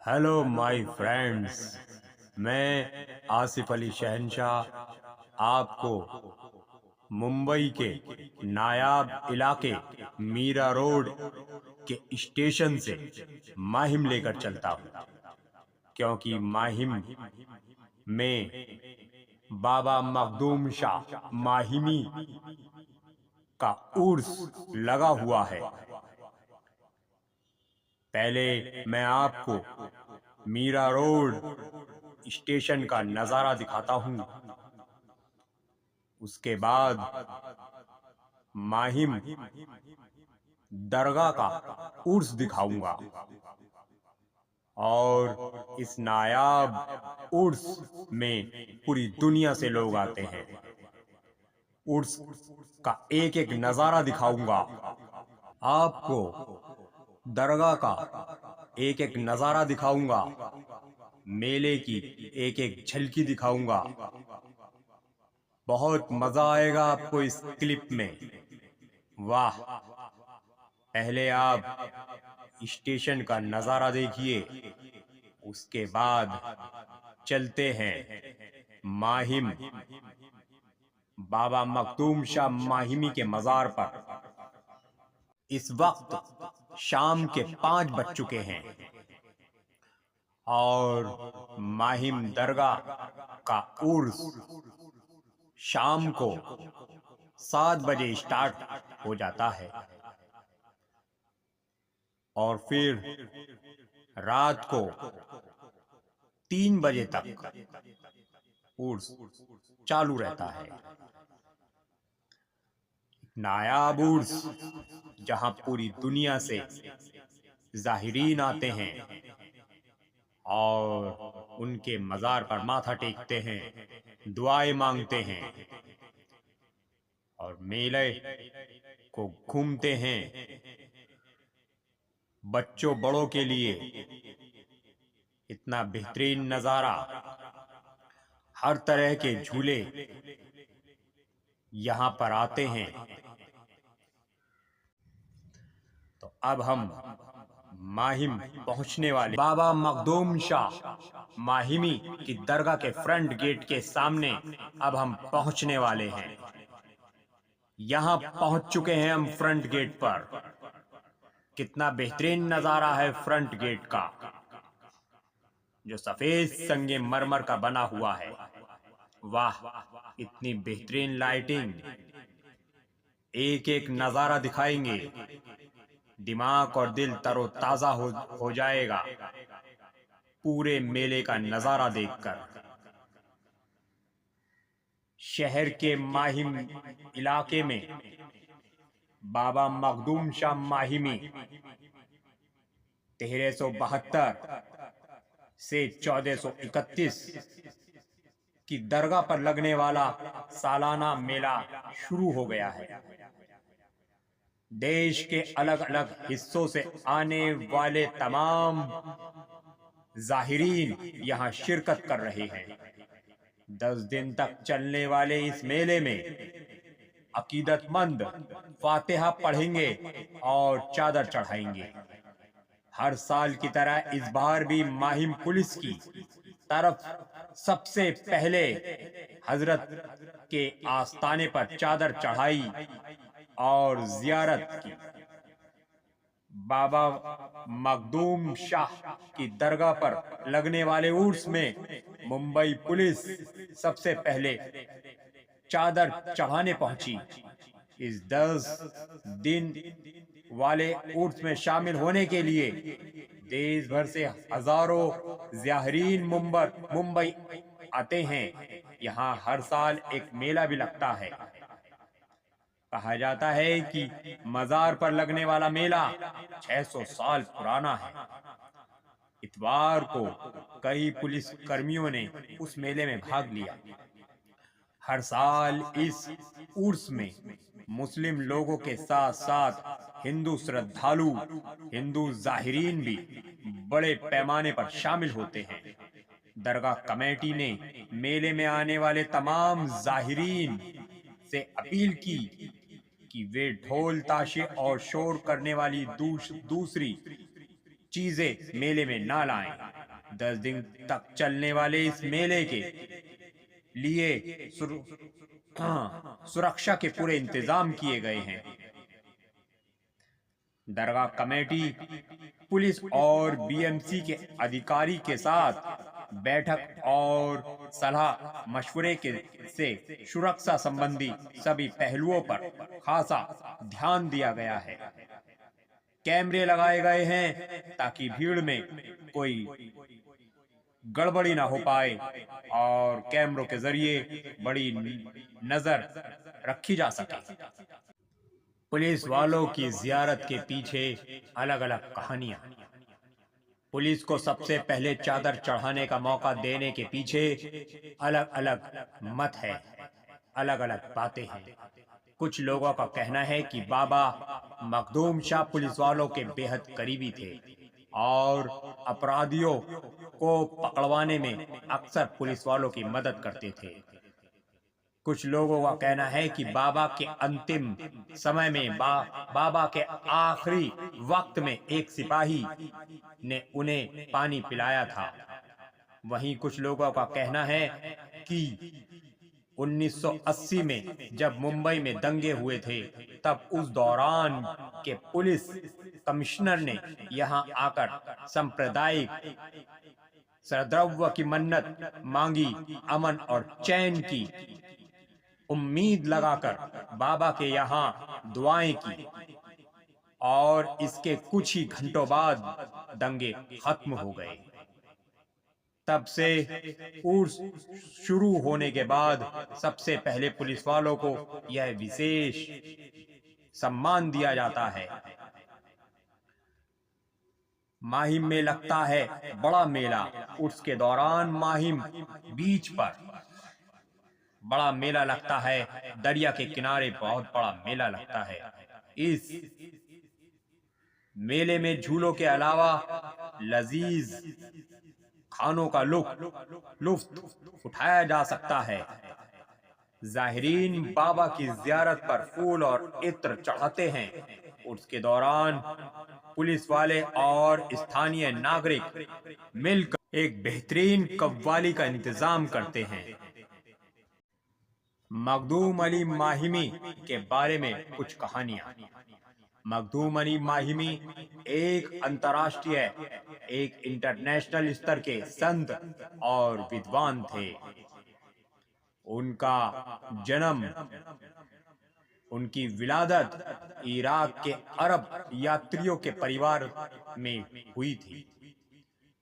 Hello my friends. मैं आसिफ अली शहनशाह आपको मुंबई के नायाब इलाके मीरा रोड के स्टेशन से माहिम लेकर चलता हूँ, क्योंकि माहिम में बाबा मखदूम शाह माहिमी का उर्स लगा हुआ है। पहले मैं आपको मीरा रोड स्टेशन का नजारा दिखाता हूँ, उसके बाद माहिम दरगाह का उर्स दिखाऊंगा और इस नायाब उर्स में पूरी दुनिया से लोग आते हैं। उर्स का एक एक नजारा दिखाऊंगा आपको, दरगाह का एक एक नजारा दिखाऊंगा, मेले की एक एक झलकी दिखाऊंगा। बहुत मजा आएगा आपको इस क्लिप में। वाह! पहले आप स्टेशन का नजारा देखिए, उसके बाद चलते हैं माहिम बाबा मखदूम शाह माहिमी के मजार पर। इस वक्त शाम के 5 बज चुके हैं और माहिम दरगाह का उर्स शाम को 7 बजे स्टार्ट हो जाता है और फिर रात को 3 बजे तक उर्स चालू रहता है। नायाब उर्स जहां पूरी दुनिया से ज़ाहिरीन आते हैं और उनके मज़ार पर माथा टेकते हैं, दुआएं मांगते हैं और मेले को घूमते हैं। बच्चों बड़ों के लिए इतना बेहतरीन नज़ारा, हर तरह के झूले यहाँ पर आते हैं। तो अब हम माहिम पहुंचने वाले बाबा मखदूम शाह माहिमी की दरगाह के फ्रंट गेट के सामने अब हम पहुंचने वाले हैं। यहाँ पहुंच चुके हैं हम फ्रंट गेट पर। कितना बेहतरीन नजारा है फ्रंट गेट का, जो सफेद संगे मरमर का बना हुआ है। वाह! इतनी बेहतरीन लाइटिंग, एक एक नजारा दिखाएंगे, दिमाग और दिल तरोताजा हो जाएगा पूरे मेले का नजारा देखकर। शहर के माहिम इलाके में बाबा मखदूम शाह माहिमी 1372 से 1431 की दरगाह पर लगने वाला सालाना मेला शुरू हो गया है। देश के अलग अलग हिस्सों से आने वाले तमाम ज़ाहिरीन यहाँ शिरकत कर रहे हैं। 10 दिन तक चलने वाले इस मेले में अकीदतमंद फातिहा पढ़ेंगे और चादर चढ़ाएंगे। हर साल की तरह इस बार भी माहिम पुलिस की तरफ सबसे पहले हजरत के आस्ताने पर चादर चढ़ाई और जियारत की। बाबा मखदूम शाह की दरगाह पर लगने वाले उर्स में मुंबई पुलिस सबसे पहले चादर चढ़ाने पहुंची। इस 10 दिन वाले उर्स में शामिल होने के लिए देश भर से हजारों ज़ाहिरीन मुंबई आते हैं। यहाँ हर साल एक मेला भी लगता है। कहा जाता है कि मजार पर लगने वाला मेला 600 साल पुराना है। इतवार को कई पुलिस कर्मियों ने उस मेले में भाग लिया। हर साल इस उर्स में मुस्लिम लोगों के साथ साथ हिंदू श्रद्धालु, हिंदू ज़ाहिरीन भी बड़े पैमाने पर शामिल होते हैं। दरगाह कमेटी ने मेले में आने वाले तमाम ज़ाहिरीन से अपील की कि वे ढोल ताशे और शोर करने वाली दूसरी चीजें मेले में ना लाएं। 10 दिन तक चलने वाले इस मेले के लिए सुरक्षा के पूरे इंतजाम किए गए हैं। दरगाह कमेटी पुलिस और बीएमसी के अधिकारी के साथ बैठक और सलाह मशवरे के से सुरक्षा संबंधी सभी पहलुओं पर खासा ध्यान दिया गया है। कैमरे लगाए गए हैं ताकि भीड़ में कोई गड़बड़ी ना हो पाए और कैमरों के जरिए बड़ी नजर रखी जा सके। पुलिस वालों की जियारत के पीछे अलग अलग कहानियां। पुलिस को सबसे पहले चादर चढ़ाने का मौका देने के पीछे अलग अलग मत है, अलग अलग बातें हैं। कुछ लोगों का कहना है कि बाबा मखदूम शाह पुलिस वालों के बेहद करीबी थे और अपराधियों को पकड़वाने में अक्सर पुलिस वालों की मदद करते थे। कुछ लोगों का कहना है कि बाबा के अंतिम समय में बाबा के आखिरी वक्त में एक सिपाही ने उन्हें पानी पिलाया था। वहीं कुछ लोगों का कहना है कि 1980 में जब मुंबई में दंगे हुए थे, तब उस दौरान के पुलिस कमिश्नर ने यहां आकर सांप्रदायिक सद्भाव की मन्नत मांगी, अमन और चैन की उम्मीद लगाकर बाबा के यहाँ दुआएं की और इसके कुछ ही घंटों बाद दंगे खत्म हो गए। तब से उर्स शुरू होने के बाद सबसे पहले पुलिस वालों को यह विशेष सम्मान दिया जाता है। माहिम में लगता है बड़ा मेला। उर्स के दौरान माहिम बीच पर बड़ा मेला लगता है। दरिया के किनारे बहुत बड़ा मेला लगता है। इस मेले में झूलों के अलावा लजीज खानों का लुफ्त उठाया जा सकता है। जाहिरीन बाबा की जियारत पर फूल और इत्र चढ़ाते हैं। उसके दौरान पुलिस वाले और स्थानीय नागरिक मिलकर एक बेहतरीन कव्वाली का इंतजाम करते हैं। मखदूम अली माहिमी के बारे में कुछ कहानियां। मखदूम अली माहिमी एक अंतर्राष्ट्रीय, एक इंटरनेशनल स्तर के संत और विद्वान थे। उनका जन्म, उनकी विलादत इराक के अरब यात्रियों के परिवार में हुई थी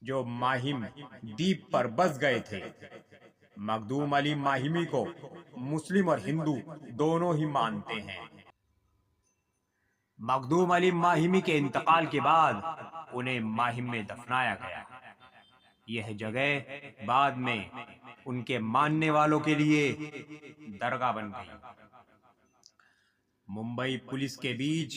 जो माहिम द्वीप पर बस गए थे। मखदूम अली माहिमी को मुस्लिम और हिंदू दोनों ही मानते हैं। मखदूम अली माहिमी के इंतकाल के बाद उन्हें माहिम में दफनाया गया। यह जगह बाद में उनके मानने वालों के लिए दरगाह बन गई। मुंबई पुलिस के बीच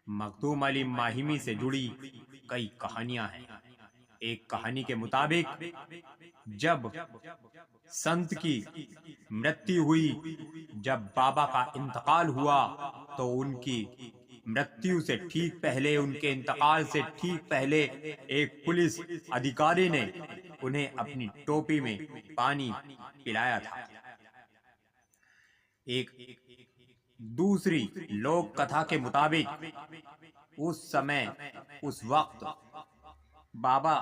मखदूम अली माहिमी से जुड़ी कई कहानियां हैं। एक कहानी के मुताबिक जब संत की मृत्यु हुई, जब बाबा का इंतकाल हुआ, तो उनकी मृत्यु से ठीक पहले, उनके इंतकाल से ठीक पहले एक पुलिस अधिकारी ने उन्हें अपनी टोपी में पानी पिलाया था। एक दूसरी लोक कथा के मुताबिक उस समय, उस वक्त बाबा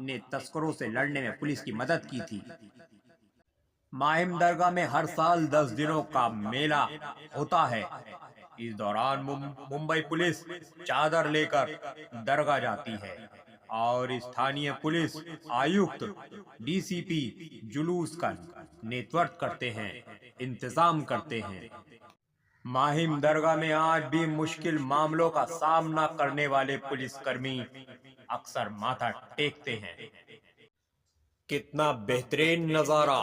ने तस्करों से लड़ने में पुलिस की मदद की थी। माहिम दरगाह में हर साल 10 दिनों का मेला होता है। इस दौरान मुंबई पुलिस चादर लेकर दरगाह जाती है और स्थानीय पुलिस आयुक्त डीसीपी जुलूस का नेतृत्व करते हैं, इंतजाम करते हैं। माहिम दरगाह में आज भी मुश्किल मामलों का सामना करने वाले पुलिसकर्मी अक्सर माथा टेकते हैं। कितना बेहतरीन नजारा!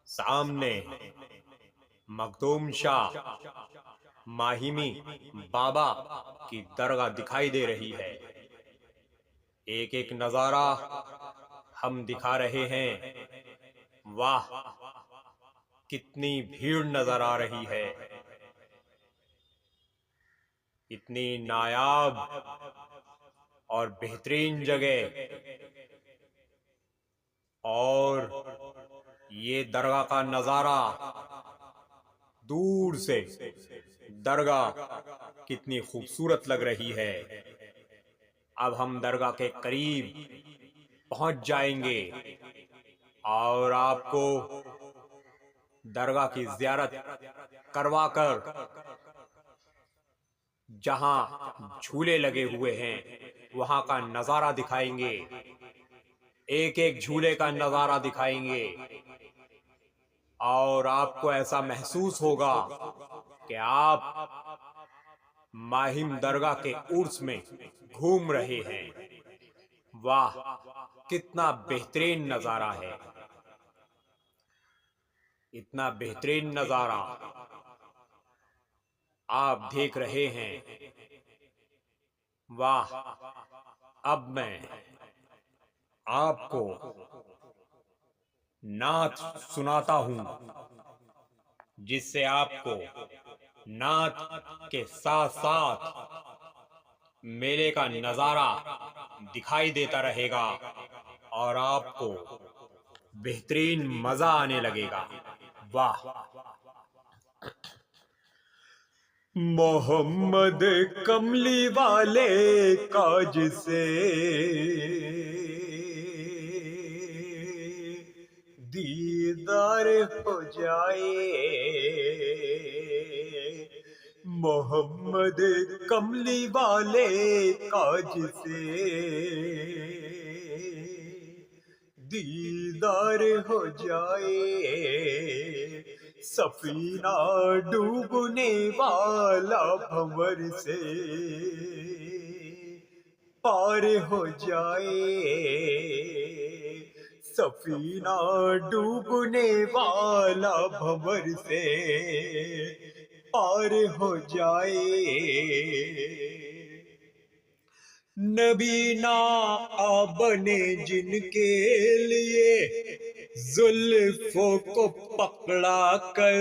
सामने मखदूम शाह माहिमी बाबा की दरगाह दिखाई दे रही है। एक एक नजारा हम दिखा रहे हैं। वाह, कितनी भीड़ नजर आ रही है! इतनी नायाब और बेहतरीन जगह, और ये दरगाह का नजारा दूर से, दरगाह कितनी खूबसूरत लग रही है। अब हम दरगाह के करीब पहुंच जाएंगे और आपको दरगाह की ज़ियारत करवाकर, जहां झूले लगे हुए हैं वहां का नजारा दिखाएंगे, एक एक झूले का नजारा दिखाएंगे, और आपको ऐसा महसूस होगा कि आप माहिम दरगाह के उर्स में घूम रहे हैं। वाह, कितना बेहतरीन नजारा है, इतना बेहतरीन नजारा आप देख रहे हैं। वाह, अब मैं आपको नात सुनाता हूं, जिससे आपको नात के साथ साथ मेले का नजारा दिखाई देता रहेगा और आपको बेहतरीन मजा आने लगेगा। वाह, मोहम्मद कमली वाले काज से दीदार हो जाए, मोहम्मद कमली वाले काज से दीदार हो जाए, सफीना डूबने वाला भंवर से पार हो जाए, सफीना डूबने वाला भंवर से पार हो जाए। नबी ना बने जिनके लिए जुल्फों को पकड़ा कर,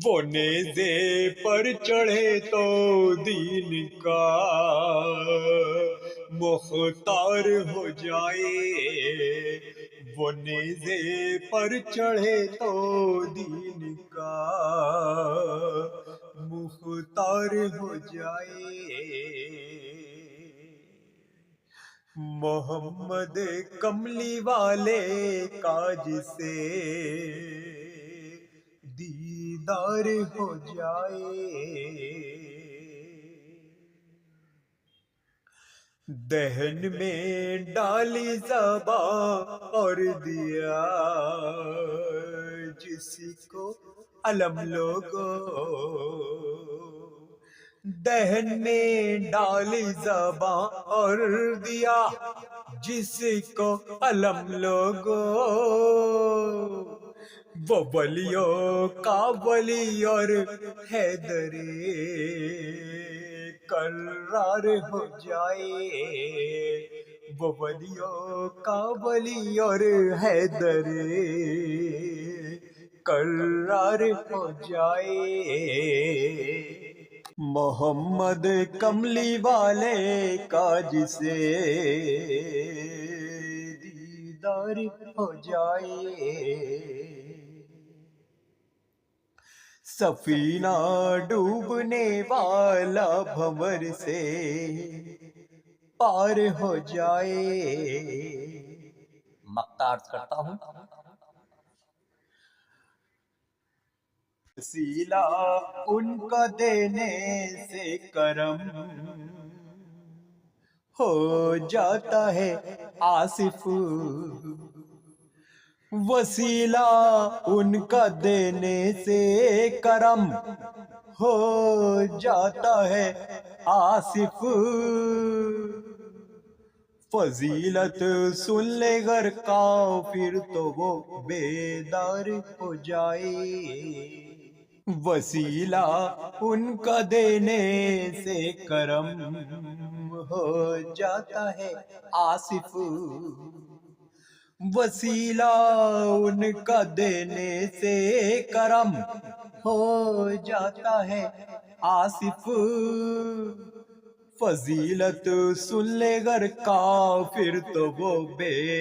वो नेज़े पर चढ़े तो दीन का मुख्तार हो जाए, वो नेज़े पर चढ़े तो दीन का मुख्तार हो जाए। मोहम्मद कमली वाले काज से दीदार हो जाए, दहन में डाली ज़बा और दिया जिसको अलम लोगो, दहन में डाली ज़बा और दिया जिसको अलम लोगो, वो वलियों का वली और हैदरे करार हो जाए, वो वलियों का वली और हैदरे करार हो जाए। मोहम्मद कमली वाले काज से दीदार हो जाए, सफीना डूबने वाला भंवर से पार हो जाए। मक्ता अर्ज करता हूं, वसीला उनका देने से करम हो जाता है आसिफ, वसीला उनका देने से करम हो जाता है आसिफ, फजीलत सुन ले घर का फिर तो वो बेदार हो जाए, वसीला उनका देने से करम हो जाता है आसिफ, वसीला उनका देने से करम हो जाता है आसिफ, फजीलत सुन ले गर काफिर तो वो बे